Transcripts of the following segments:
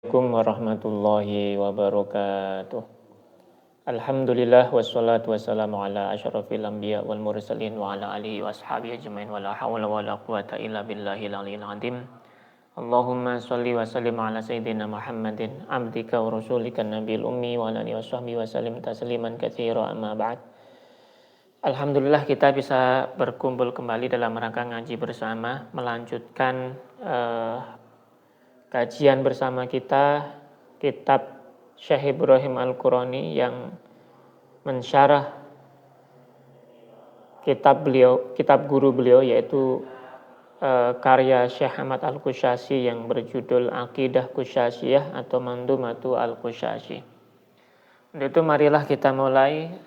Assalamualaikum warahmatullahi wabarakatuh. Alhamdulillah wassalatu wassalamu ala asyrafil anbiya wal mursalin wa ala alihi wa ashabihi ajmain wa la hawla wa la quwata illa billahil aliyil azim. Allahumma shalli wa sallim ala sayyidina Muhammadin abdika wa rasulika nabiyil ummi wa ala alihi wa sahbihi wa sallim tasliman katsira amma ba'd. Alhamdulillah kita bisa berkumpul kembali dalam rangka ngaji bersama, melanjutkan kajian bersama kita kitab Syekh Ibrahim Al-Qurani yang mensyarah kitab guru beliau yaitu karya Syekh Ahmad Al-Qushasyi yang berjudul Aqidah Qushasiyah atau Mandumatu Al-Qushasyi. Untuk itu marilah kita mulai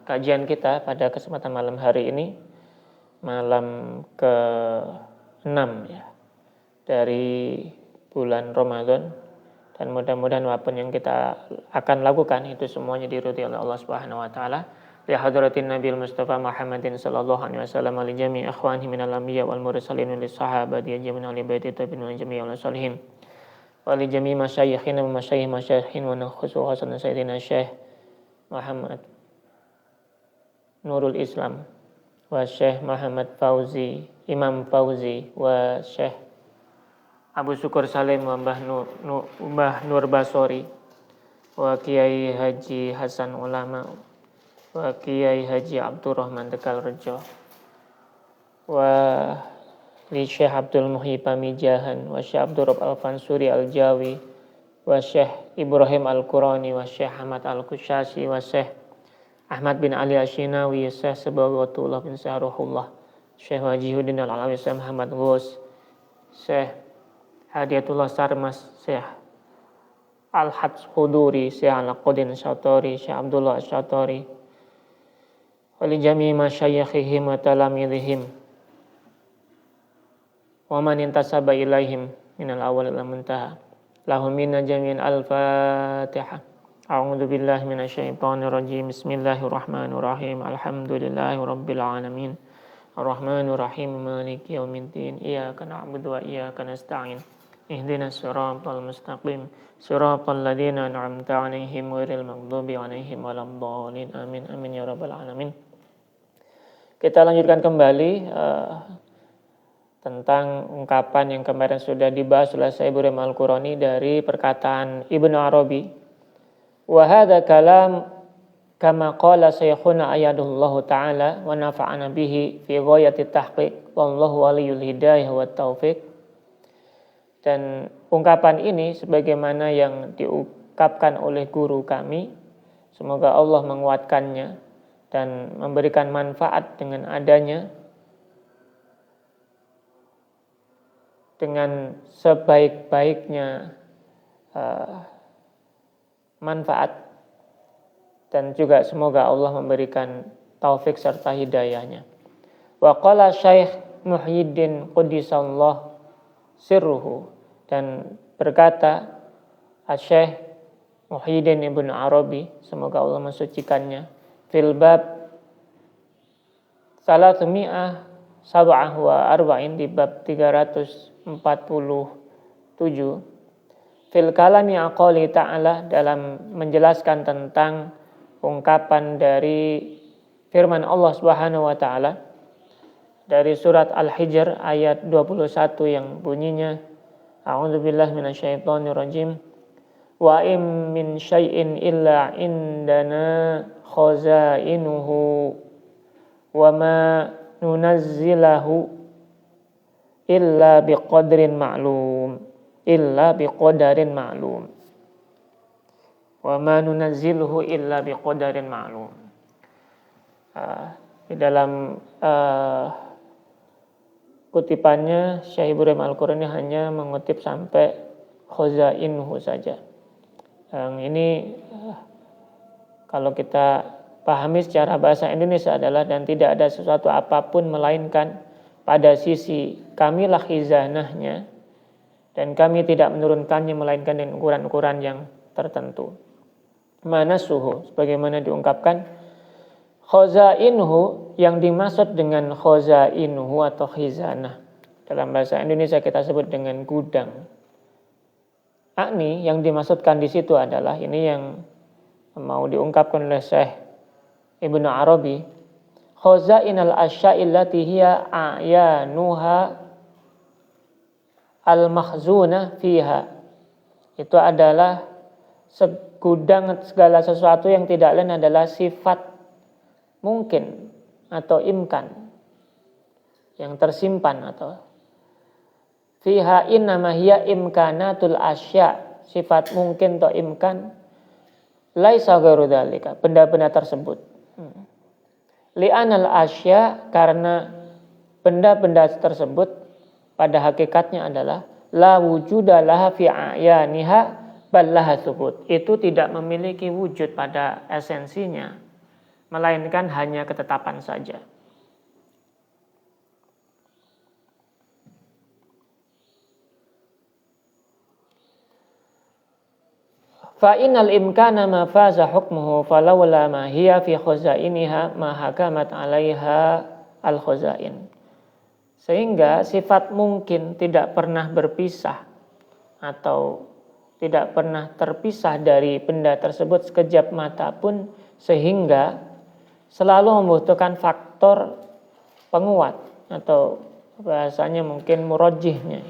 kajian kita pada kesempatan malam hari ini, malam ke-6 ya dari bulan Ramadan, dan mudah-mudahan apapun yang kita akan lakukan itu semuanya diridhoi oleh Allah Subhanahu wa taala. Li hadratin Nabil Mustafa Muhammadin sallallahu alaihi wasallam li jami' akhwanihi minal anbiya wal mursalin li sahabati ajmain li baiti tabi'in wa jami'il salihin. Wa li jami' masyayikhina wa masyayikhin wa nakhusu hasan sayyidina Syekh Muhammad Nurul Islam wa Syekh Muhammad Fauzi Imam Fauzi wa Syekh Abu Syukur Salim wa Mbah Nur Basori wa Kiai Haji Hasan Ulama wa Kiai Haji Abdurrahman Tegal Rejo wa li Syekh Abdul Muhyi Pamijahan wa Syekh Abdul Rabb Al-Fansuri Al-Jawi wa Syekh Ibrahim Al-Qurani wa Syekh Ahmad Al-Qushasyi wa Syekh Ahmad bin Ali Asyinawi wa Syekh Sabawatullah bin Syaruhullah Syekh Wajihuddin Al-Alawi Syekh Muhammad Ghus Syekh Hadiyatullah Sarmas Syekh Al-Hadz Khuduri Syekh Al-Qudin Syatori Syekh Abdullah Syatori wali jami' masyayikhihim wa talamidhihim wa man intasaba ilaihim minal awal ila muntaha lahum minna jami'an al-Fatihah. A'udzu billahi minasyaitonir rajim. Bismillahirrahmanirrahim. Alhamdulillahi rabbil alamin. Ar-Rahmanir Rahim. Maliki yaumiddin. Iyyaka na'budu wa iyyaka nasta'in. Ihdinas siratal mustaqim. Siratal ladzina an'amta 'alaihim ghairil maghdubi 'alaihim waladdallin. Amin. Amin ya rabbal alamin. Kita lanjutkan kembali tentang ungkapan yang kemarin sudah dibahas oleh Syekh Ibrahim Al-Qurani dari perkataan Ibnu Arabi. Wa hadza kalam kama qala Syekhuna ayadullahu ta'ala wa nafa'ana bihi fi ghayati tahqiq wallahu waliyul hidayah wat taufiq. Dan ungkapan ini sebagaimana yang diungkapkan oleh guru kami, semoga Allah menguatkannya dan memberikan manfaat dengan adanya, dengan sebaik-baiknya manfaat, dan juga semoga Allah memberikan taufik serta hidayahnya. Wa qala Syekh Muhyiddin Qudisallah sirruhu, dan berkata Syekh Muhyiddin Ibnu Arabi, semoga Allah mensucikannya, fil bab 347, di bab 347, fil kalami aqali ta'ala, dalam menjelaskan tentang ungkapan dari firman Allah Subhanahu wa taala dari surat Al-Hijr ayat 21 yang bunyinya A'udzubillahi minasyaitonir rajim wa im min syai'in illa indana khazainuhu wa ma nunazzilahu illa biqadarin ma'lum wa ma nunazziluhu illa biqadarin ma'lum. Di dalam kutipannya Syekh Ibrahim Al-Qurani hanya mengutip sampai khazainuhu saja. Yang ini kalau kita pahami secara bahasa Indonesia adalah, dan tidak ada sesuatu apapun melainkan pada sisi kamilah khizanahnya, dan kami tidak menurunkannya melainkan dengan ukuran-ukuran yang tertentu. Mana suhu, sebagaimana diungkapkan khazainuhu, yang dimaksud dengan khazainuhu atau khizanah dalam bahasa Indonesia kita sebut dengan gudang. Akni yang dimaksudkan di situ adalah ini yang mau diungkapkan oleh Syekh Ibnu Arabi, khazainal asya'i allati hiya a'yanuha al-makhzuna fiha. Itu adalah segudang segala sesuatu yang tidak lain adalah sifat mungkin atau imkan yang tersimpan, atau fiha innama hiya imkanatul asya, sifat mungkin atau imkan, laisa ghairu dzalika, benda-benda tersebut. Li'anal asya, karena benda-benda tersebut pada hakikatnya adalah la wujuda laha fi a'yaniha bal laha tsubut. Itu tidak memiliki wujud pada esensinya, melainkan hanya ketetapan saja. Fa innal imkana ma faza hukmuhu falawla ma hiya fi khazainiha ma hakamat 'alaiha al khazain. Sehingga sifat mungkin tidak pernah berpisah atau tidak pernah terpisah dari benda tersebut sekejap mata pun, sehingga selalu membutuhkan faktor penguat atau bahasanya mungkin murajjihnya,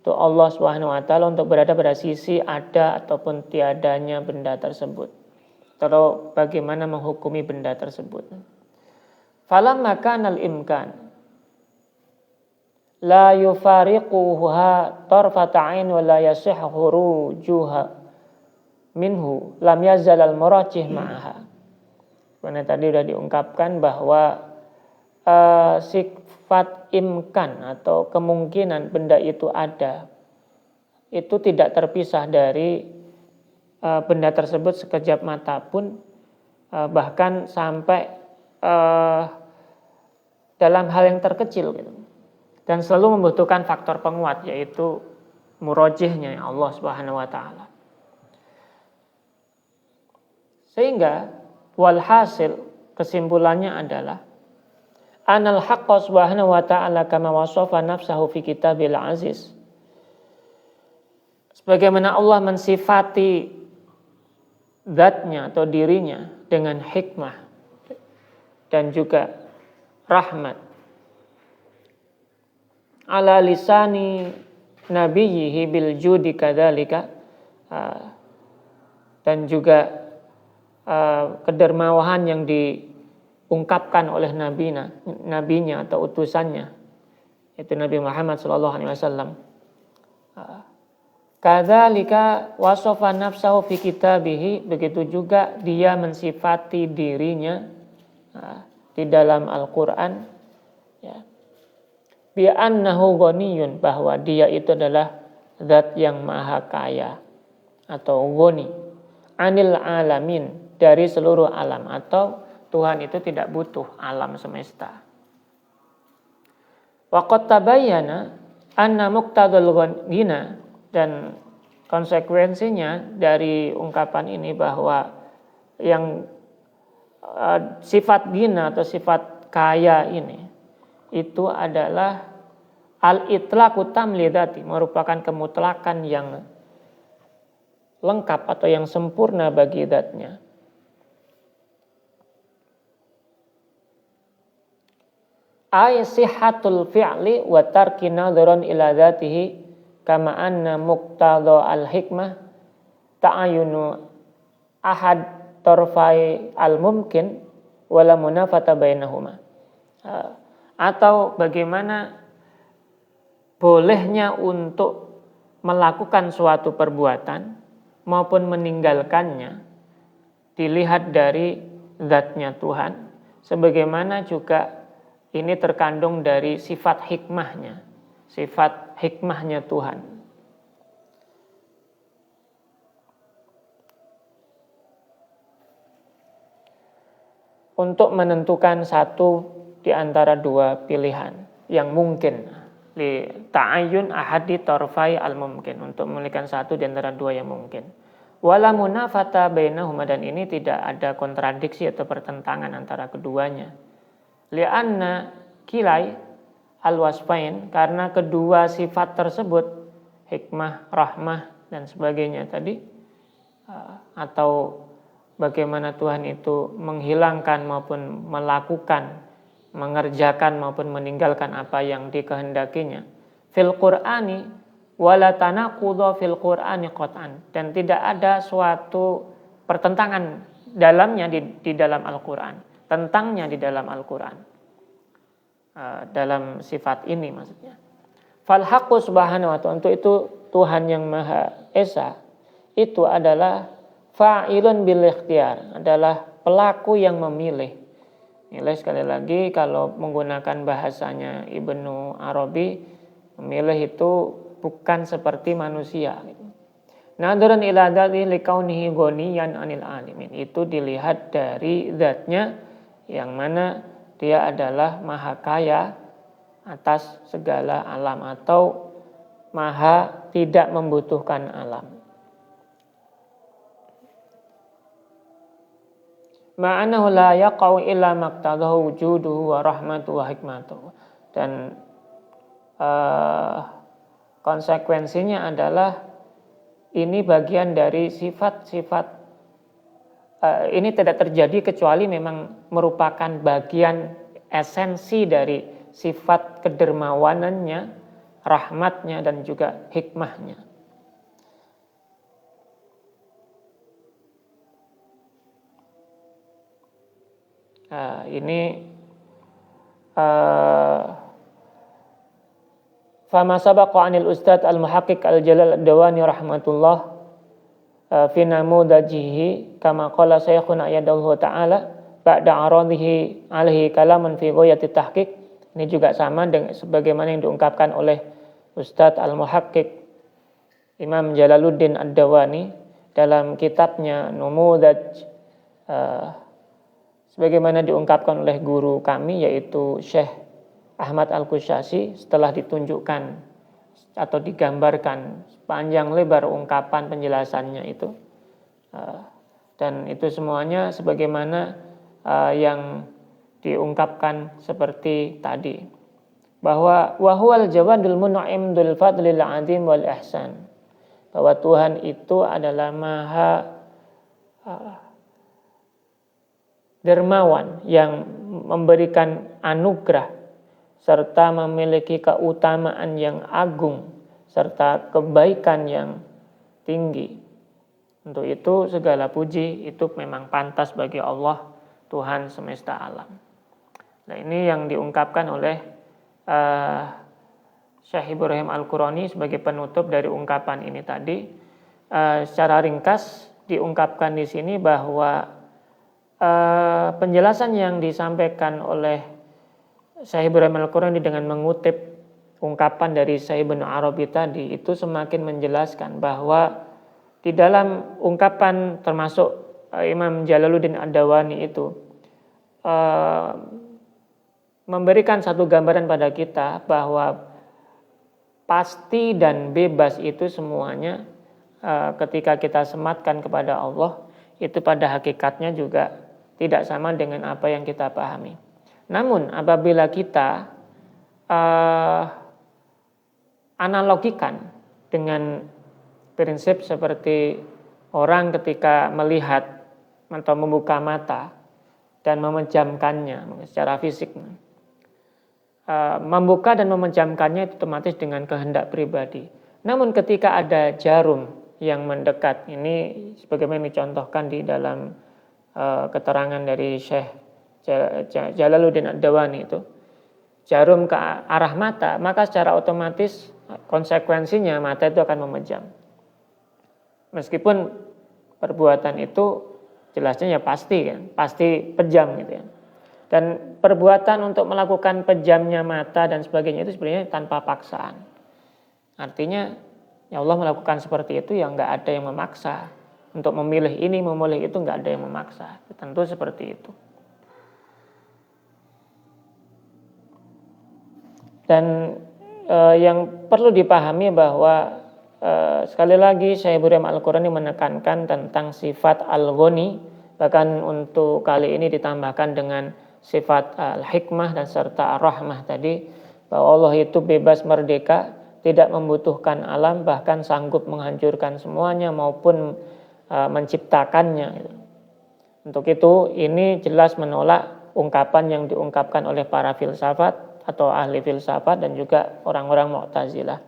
itu Allah Subhanahu wa taala, untuk berada pada sisi ada ataupun tiadanya benda tersebut, atau bagaimana menghukumi benda tersebut. Falamma kanal imkan la yufariquha tarfata 'ain wa la yasihhu khurujuha minhu lam yazal al murajjih ma'aha. Karena tadi sudah diungkapkan bahwa sifat imkan atau kemungkinan benda itu ada, itu tidak terpisah dari benda tersebut sekejap mata pun, bahkan sampai dalam hal yang terkecil gitu. Dan selalu membutuhkan faktor penguat, yaitu murajjihnya Allah Subhanahu wa taala. Sehingga walhasil, kesimpulannya adalah anal haqqa subhanahu wa ta'ala kama wasafa nafsahu fi kitabil aziz, sebagaimana Allah mensifati zatnya atau dirinya dengan hikmah dan juga rahmat, ala lisani nabiyyihi bil judi kadzalika, dan juga kedermawahan yang diungkapkan oleh nabinya atau utusannya, yaitu Nabi Muhammad SAW. Kadzalika wasafa nafsahu fi kitabihi, begitu juga dia mensifati dirinya di dalam Al-Qur'an, ya, bi annahu ghaniyun, bahwa dia itu adalah zat yang maha kaya atau ghani, anil alamin, dari seluruh alam, atau Tuhan itu tidak butuh alam semesta. Wa qad tabayyana anna muqtadal ghina, dan konsekuensinya dari ungkapan ini bahwa yang sifat ghina atau sifat kaya ini itu adalah al-itlaqu tamlidati, merupakan kemutlakan yang lengkap atau yang sempurna bagi zatnya. Ay sihhatul fi'li wa tarki nadharan ila dzatihi kama anna muqtada al-hikmah ta'ayunu ahad tarfai al-mumkin wala munafata bainahuma. Atau bagaimana bolehnya untuk melakukan suatu perbuatan maupun meninggalkannya dilihat dari zatnya Tuhan, sebagaimana juga ini terkandung dari sifat hikmahnya Tuhan. Untuk menentukan satu di antara dua pilihan yang mungkin, li ta'ayyun ahadi tarfai al-mumkin, untuk memilihkan satu di antara dua yang mungkin. Wala munafata bainahuma, dan ini tidak ada kontradiksi atau pertentangan antara keduanya. Li'anna kilai al-wasfain, karena kedua sifat tersebut, hikmah, rahmah, dan sebagainya tadi, atau bagaimana Tuhan itu menghilangkan maupun melakukan, mengerjakan maupun meninggalkan apa yang dikehendakinya. Fil Qur'ani wala tanaqudha fil Qur'ani qat'an, dan tidak ada suatu pertentangan dalamnya di dalam Al-Qur'an, tentangnya di dalam Al-Qur'an. Dalam sifat ini maksudnya. Fal haqqu subhanahu wa ta'ala, untuk itu Tuhan yang Maha Esa itu adalah fa'ilun bil ikhtiyar, adalah pelaku yang memilih. Nilai sekali lagi kalau menggunakan bahasanya Ibnu Arabi, memilih itu bukan seperti manusia. Nadrun ila dzati likaunihi ghaniyan 'anil alamin. Itu dilihat dari zatnya yang mana dia adalah maha kaya atas segala alam atau maha tidak membutuhkan alam. Ma'anahu la yaqau illa maqtadahu wujuduhu wa rahmatuhu wa hikmatuhu. Dan konsekuensinya adalah ini bagian dari sifat-sifat, ini tidak terjadi kecuali memang merupakan bagian esensi dari sifat kedermawanannya, rahmatnya, dan juga hikmahnya. Ini fama sabaqa anil Ustadz al-Muhaqqiq al-Jalal ad-Dawani rahmatullah fi namudajihi kama qala saykhuna ayadahu ta'ala ba'da aradhihi alaihi kalaman fi ghayati tahqiq. Ini juga sama dengan sebagaimana yang diungkapkan oleh Ustadz al-Muhaqqiq Imam Jalaluddin ad-Dawani dalam kitabnya Numudaj, sebagaimana diungkapkan oleh guru kami yaitu Syekh Ahmad Al-Qushasi setelah ditunjukkan atau digambarkan panjang lebar ungkapan penjelasannya itu, dan itu semuanya sebagaimana yang diungkapkan seperti tadi, bahwa wahuwal jawadul mun'im dzul fadlil azim wal ihsan, bahwa Tuhan itu adalah maha dermawan yang memberikan anugerah serta memiliki keutamaan yang agung serta kebaikan yang tinggi. Untuk itu segala puji itu memang pantas bagi Allah, Tuhan semesta alam. Nah, ini yang diungkapkan oleh Syekh Ibrahim Al-Qurani sebagai penutup dari ungkapan ini tadi. Secara ringkas diungkapkan di sini bahwa penjelasan yang disampaikan oleh Syekh Ibrahim Al-Qurani dengan mengutip ungkapan dari Syekh Ibnu Arabi tadi itu semakin menjelaskan bahwa di dalam ungkapan termasuk Imam Jalaluddin Ad-Dawani itu memberikan satu gambaran pada kita bahwa pasti dan bebas itu semuanya ketika kita sematkan kepada Allah itu pada hakikatnya juga tidak sama dengan apa yang kita pahami. Namun apabila kita analogikan dengan prinsip seperti orang ketika melihat atau membuka mata dan memejamkannya secara fisik, membuka dan memejamkannya itu otomatis dengan kehendak pribadi. Namun ketika ada jarum yang mendekat, ini sebagaimana dicontohkan di dalam keterangan dari Syekh Jalaluddin Ad-Dawani itu, jarum ke arah mata, maka secara otomatis konsekuensinya mata itu akan memejam. Meskipun perbuatan itu jelasnya ya pasti kan, pasti pejam gitu ya. Dan perbuatan untuk melakukan pejamnya mata dan sebagainya itu sebenarnya tanpa paksaan. Artinya ya Allah melakukan seperti itu ya nggak ada yang memaksa. Untuk memilih ini, memilih itu nggak ada yang memaksa. Tentu seperti itu. Dan yang perlu dipahami bahwa sekali lagi Syekh Ibrahim Al-Qurani menekankan tentang sifat al-ghani, bahkan untuk kali ini ditambahkan dengan sifat al-hikmah dan serta ar-rahmah tadi, bahwa Allah itu bebas merdeka tidak membutuhkan alam, bahkan sanggup menghancurkan semuanya maupun menciptakannya. Untuk itu ini jelas menolak ungkapan yang diungkapkan oleh para filsafat atau ahli filsafat dan juga orang-orang Mu'tazilah.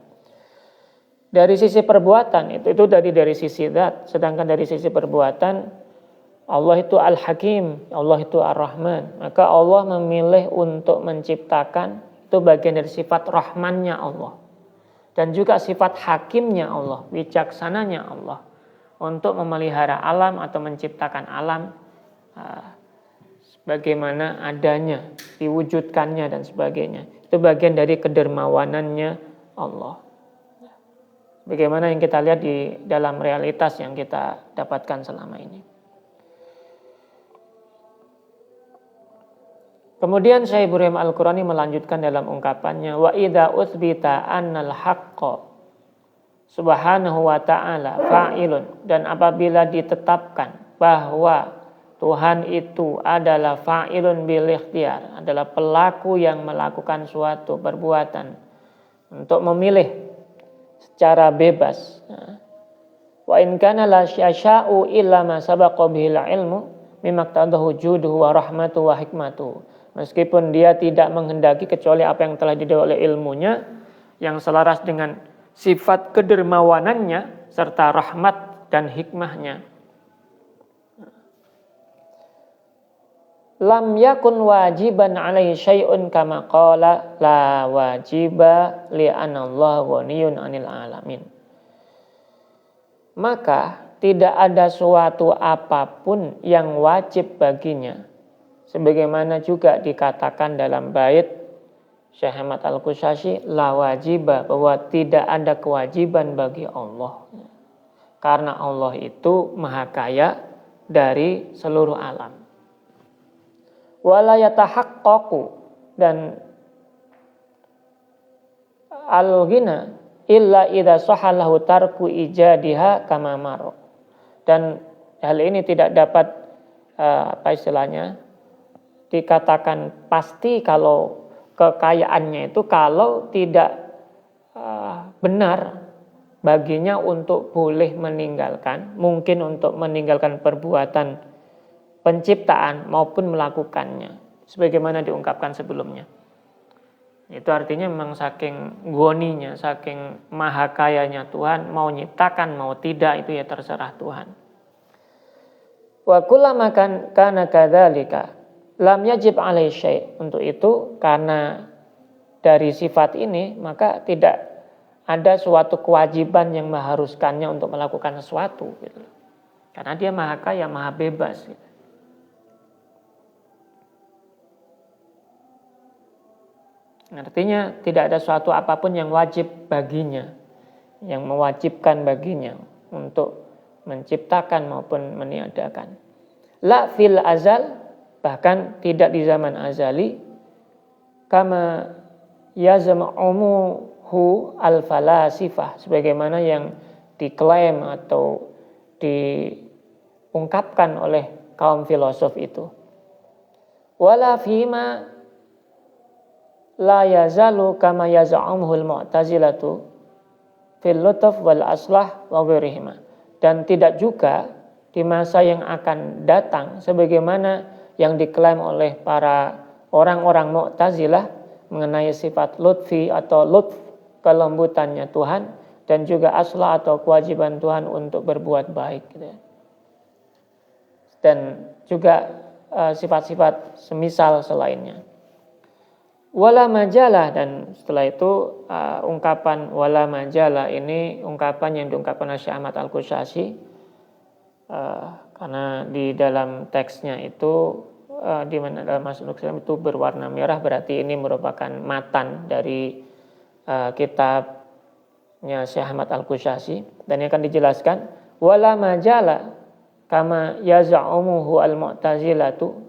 Dari sisi perbuatan itu dari sisi zat, sedangkan dari sisi perbuatan Allah itu Al-Hakim, Allah itu Ar-Rahman. Maka Allah memilih untuk menciptakan, itu bagian dari sifat Rahmannya Allah. Dan juga sifat Hakimnya Allah, bijaksananya Allah, untuk memelihara alam atau menciptakan alam bagaimana adanya, diwujudkannya dan sebagainya. Itu bagian dari kedermawanannya Allah. Bagaimana yang kita lihat di dalam realitas yang kita dapatkan selama ini. Kemudian Syekh Ibrahim Al-Qurani melanjutkan dalam ungkapannya, wa idza utsbita annal haqqo subhanahu wa ta'ala fa'ilun, dan apabila ditetapkan bahwa Tuhan itu adalah fa'ilun bil ikhtiyar, adalah pelaku yang melakukan suatu perbuatan untuk memilih secara bebas. Wa in kana la yasha'u illa ma sabaqa bihil ilmu mimaqtadahu juduhu wa rahmatuhu wa hikmatuhu. Meskipun dia tidak menghendaki kecuali apa yang telah didhawuhi oleh ilmunya yang selaras dengan sifat kedermawanannya serta rahmat dan hikmahnya. Lam yakun wajiban alaihi syai'un kama qala la wajiba li'anna Allah ghaniyun 'anil alamin. Maka tidak ada suatu apapun yang wajib baginya, sebagaimana juga dikatakan dalam bait Syekh Ahmad Al-Qushayri, la wajiba, bahwa tidak ada kewajiban bagi Allah. Karena Allah itu maha kaya dari seluruh alam. Wala yatahaqqaqu, dan al-ghina illa idza sahalahu tarku ijadiha kama mar. Dan hal ini tidak dapat dikatakan pasti kalau kekayaannya itu kalau tidak benar baginya untuk boleh meninggalkan, mungkin untuk meninggalkan perbuatan penciptaan maupun melakukannya, sebagaimana diungkapkan sebelumnya. Itu artinya memang saking goninya, saking maha kayanya Tuhan, mau nyiptakan mau tidak itu ya terserah Tuhan. Wa kullama kana kadzalika lam yajib alaihi syai'. Untuk itu karena dari sifat ini maka tidak ada suatu kewajiban yang mengharuskannya untuk melakukan sesuatu gitu. Karena dia maha kaya, maha bebas gitu. Artinya tidak ada suatu apapun yang wajib baginya, yang mewajibkan baginya untuk menciptakan maupun meniadakan. La fil azal, bahkan tidak di zaman azali, kama yazma'umuhu al-falasifah, sebagaimana yang diklaim atau diungkapkan oleh kaum filosof itu. Wala fima la yazalu kama yaz'umuhul mu'tazilatu fil lutuf wal aslah wa ghairihima. Dan tidak juga di masa yang akan datang sebagaimana yang diklaim oleh para orang-orang Mu'tazilah mengenai sifat lutfi atau lutf, kelembutannya Tuhan, dan juga aslah atau kewajiban Tuhan untuk berbuat baik gitu. Dan juga sifat-sifat semisal selainnya. Wala majalah, dan setelah itu ungkapan wala majalah ini ungkapan yang diungkapkan oleh Syekh Ahmad Al-Qushayri, karena di dalam teksnya itu di mana dalam Masnun Islam itu berwarna merah, berarti ini merupakan matan dari kitabnya Syekh Ahmad Al-Qushayri, dan yang akan dijelaskan wala majalah kama yaz'umuhu al-mu'tazilatu,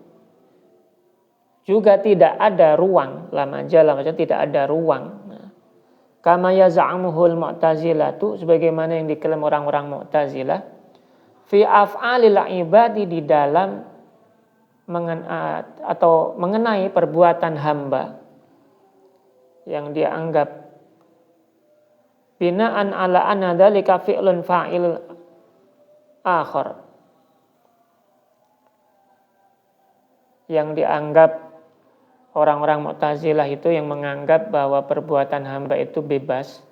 juga tidak ada ruang, la majalah maksudnya tidak ada ruang. Kama yaz'umuhul mu'tazilatu, sebagaimana yang diklaim orang-orang Mu'tazilah, fi af'alil ibadi, di dalam mengenai perbuatan hamba yang dia anggap binaan ala anna dzalika fi'lun fa'il akhar. Yang dianggap orang-orang Mu'tazilah itu yang menganggap bahwa perbuatan hamba itu bebas.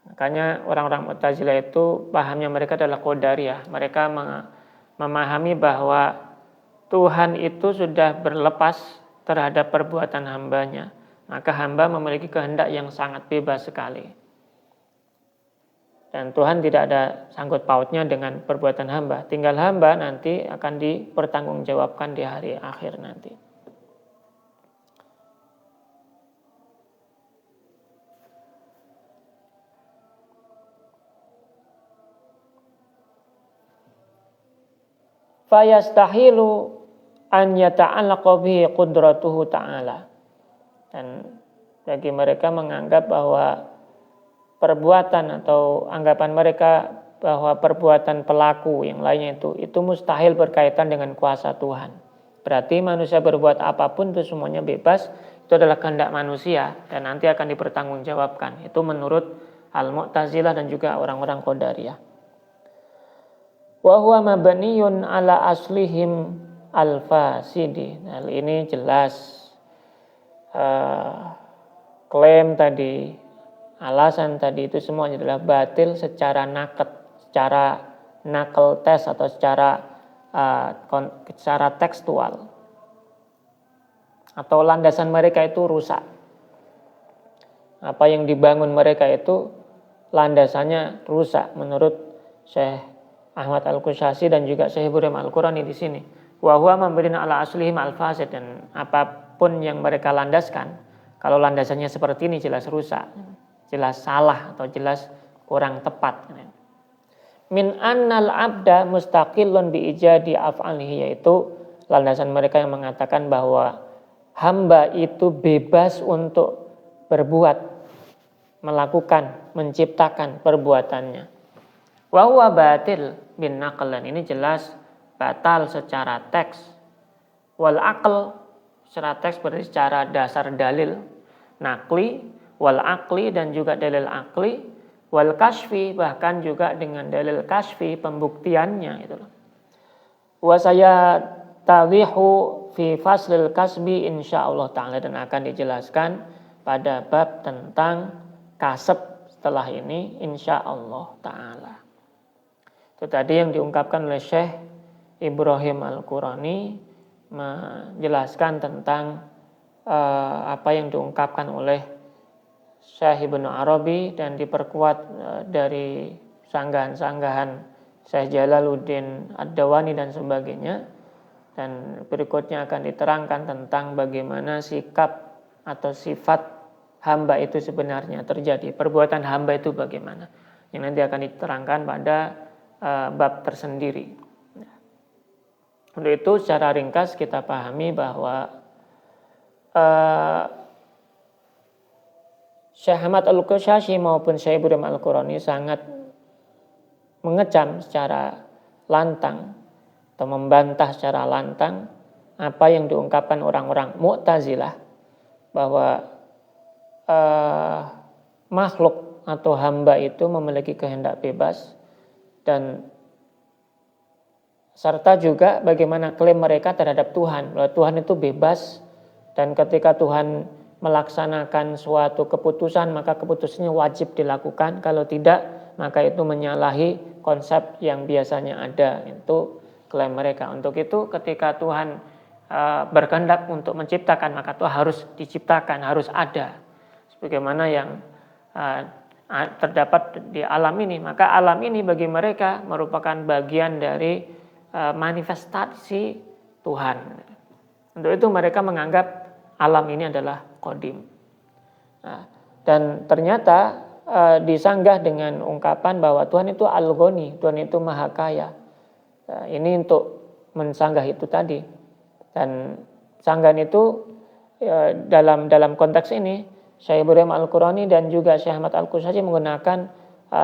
Makanya orang-orang Mu'tazilah itu pahamnya mereka adalah qadariyah. Mereka memahami bahwa Tuhan itu sudah berlepas terhadap perbuatan hambanya. Maka hamba memiliki kehendak yang sangat bebas sekali. Dan Tuhan tidak ada sangkut pautnya dengan perbuatan hamba. Tinggal hamba nanti akan dipertanggungjawabkan di hari akhir nanti. Fayastahilu an yata'allaqa bihi qudratuhu ta'ala. Dan bagi mereka menganggap bahwa perbuatan atau anggapan mereka bahwa perbuatan pelaku yang lainnya itu mustahil berkaitan dengan kuasa Tuhan. Berarti manusia berbuat apapun itu semuanya bebas, itu adalah kehendak manusia dan nanti akan dipertanggungjawabkan. Itu menurut Al-Mu'tazilah dan juga orang-orang Qadariyah. Wa huwa mabniyun ala aslihim al-fasidi. Nah, ini jelas klaim tadi, alasan tadi itu semuanya adalah batil secara nakal tes atau secara tekstual. Atau landasan mereka itu rusak. Apa yang dibangun mereka itu landasannya rusak menurut Syekh Ahmad Al-Qushasi dan juga Syekh Ibrahim Al-Qurani di sini. Wa huwa mabniyun ala aslihim al-fasid, dan apapun yang mereka landaskan, kalau landasannya seperti ini jelas rusak, jelas salah atau jelas kurang tepat. Min annal abda mustaqillun bi ijadi af'alihi, yaitu landasan mereka yang mengatakan bahwa hamba itu bebas untuk berbuat, melakukan, menciptakan perbuatannya. Wa huwa batil bin naql, dan ini jelas batal secara teks. Wal aql, secara teks berarti secara dasar dalil, naqli, wal aqli dan juga dalil aqli, wal kasfi bahkan juga dengan dalil kasfi pembuktiannya itu. Wa saya tadhihu fi faslil kasbi insyaallah taala, dan akan dijelaskan pada bab tentang kasab setelah ini insyaallah taala. Itu tadi yang diungkapkan oleh Syekh Ibrahim Al-Qurani menjelaskan tentang apa yang diungkapkan oleh Syekh Ibnu Arabi dan diperkuat dari sanggahan-sanggahan Syekh Jalaluddin Ad-Dawani dan sebagainya. Dan berikutnya akan diterangkan tentang bagaimana sikap atau sifat hamba itu sebenarnya terjadi. Perbuatan hamba itu bagaimana, yang nanti akan diterangkan pada bab tersendiri. Untuk itu secara ringkas kita pahami bahwa Syekh Ahmad Al-Qushasi maupun Syekh Ibrahim Al-Qurani sangat mengecam secara lantang atau membantah secara lantang apa yang diungkapkan orang-orang Mu'tazilah bahwa makhluk atau hamba itu memiliki kehendak bebas, dan serta juga bagaimana klaim mereka terhadap Tuhan, bahwa Tuhan itu bebas dan ketika Tuhan melaksanakan suatu keputusan maka keputusannya wajib dilakukan, kalau tidak maka itu menyalahi konsep yang biasanya ada. Itu klaim mereka. Untuk itu ketika Tuhan berkehendak untuk menciptakan, maka itu harus diciptakan, harus ada sebagaimana yang terdapat di alam ini. Maka alam ini bagi mereka merupakan bagian dari manifestasi Tuhan. Untuk itu mereka menganggap alam ini adalah qadim. Dan ternyata disanggah dengan ungkapan bahwa Tuhan itu al-ghani, Tuhan itu maha kaya. Ini untuk mensanggah itu tadi. Dan sanggahan itu dalam konteks ini Syekh Ibrahim Al-Qurani dan juga Syekh Ahmad Al-Qushasi menggunakan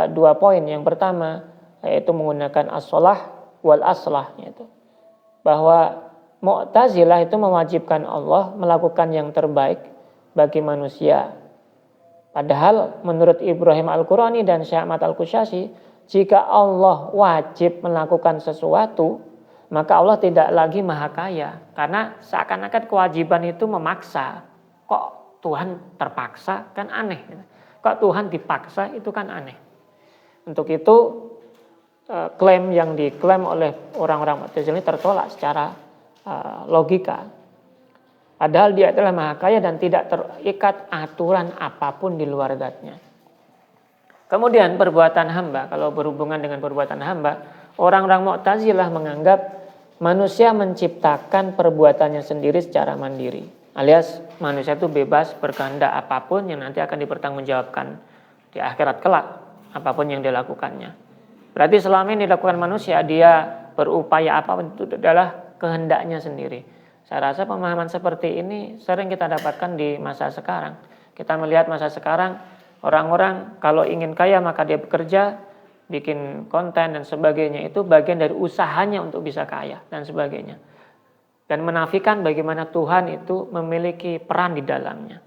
2 poin. Yang pertama yaitu menggunakan as-shalah wal aslah, yaitu bahwa Mu'tazilah itu mewajibkan Allah melakukan yang terbaik bagi manusia. Padahal menurut Ibrahim Al-Qurani dan Syekh Ahmad Al-Qushayri, jika Allah wajib melakukan sesuatu, maka Allah tidak lagi maha kaya. Karena seakan-akan kewajiban itu memaksa. Kok Tuhan terpaksa? Kan aneh. Kok Tuhan dipaksa? Itu kan aneh. Untuk itu klaim yang diklaim oleh orang-orang Mu'tazilah ini tertolak secara logika. Padahal dia adalah maha kaya dan tidak terikat aturan apapun di luar zatnya. Kemudian perbuatan hamba, kalau berhubungan dengan perbuatan hamba, orang-orang Mu'tazilah menganggap manusia menciptakan perbuatannya sendiri secara mandiri. Alias manusia itu bebas berkehendak apapun yang nanti akan dipertanggungjawabkan di akhirat kelak, apapun yang dilakukannya. Berarti selama ini dilakukan manusia, dia berupaya apapun itu adalah kehendaknya sendiri. Saya rasa pemahaman seperti ini sering kita dapatkan di masa sekarang. Kita melihat masa sekarang, orang-orang kalau ingin kaya maka dia bekerja, bikin konten dan sebagainya, itu bagian dari usahanya untuk bisa kaya dan sebagainya. Dan menafikan bagaimana Tuhan itu memiliki peran di dalamnya.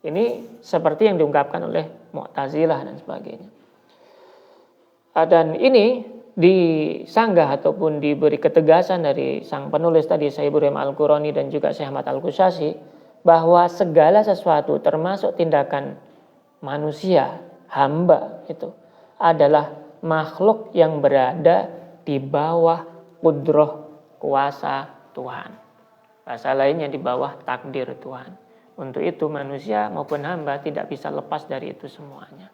Ini seperti yang diungkapkan oleh Mu'tazilah dan sebagainya. Dan ini disanggah ataupun diberi ketegasan dari sang penulis tadi, Syekh Ibrahim Al-Qurani dan juga Syekh Ahmad Al-Qushayri, bahwa segala sesuatu termasuk tindakan manusia, hamba itu adalah makhluk yang berada di bawah qudrah kuasa Tuhan. Bahasa lainnya di bawah takdir Tuhan. Untuk itu manusia maupun hamba tidak bisa lepas dari itu semuanya.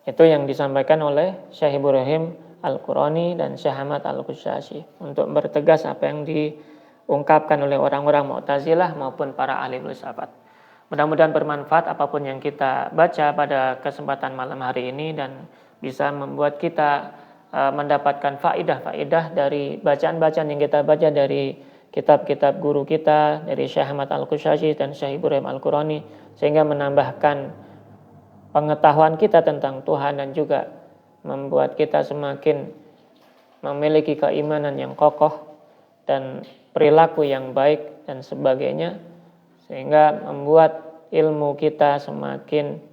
Itu yang disampaikan oleh Syekh Ibrahim Al-Qurani dan Syekh Ahmad Al-Qushayri untuk bertegas apa yang diungkapkan oleh orang-orang Mu'tazilah maupun para ahli filsafat. Mudah-mudahan bermanfaat apapun yang kita baca pada kesempatan malam hari ini dan bisa membuat kita mendapatkan faedah-faedah dari bacaan-bacaan yang kita baca dari kitab-kitab guru kita, dari Syekh Ahmad Al-Qushayri dan Syekh Ibrahim Al-Qurani, sehingga menambahkan pengetahuan kita tentang Tuhan dan juga membuat kita semakin memiliki keimanan yang kokoh dan perilaku yang baik dan sebagainya, sehingga membuat ilmu kita semakin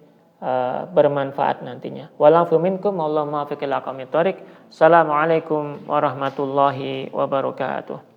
bermanfaat nantinya. Walafu minkum wallahu muwaffiq ila aqwamit thoriq. Assalamualaikum warahmatullahi wabarakatuh.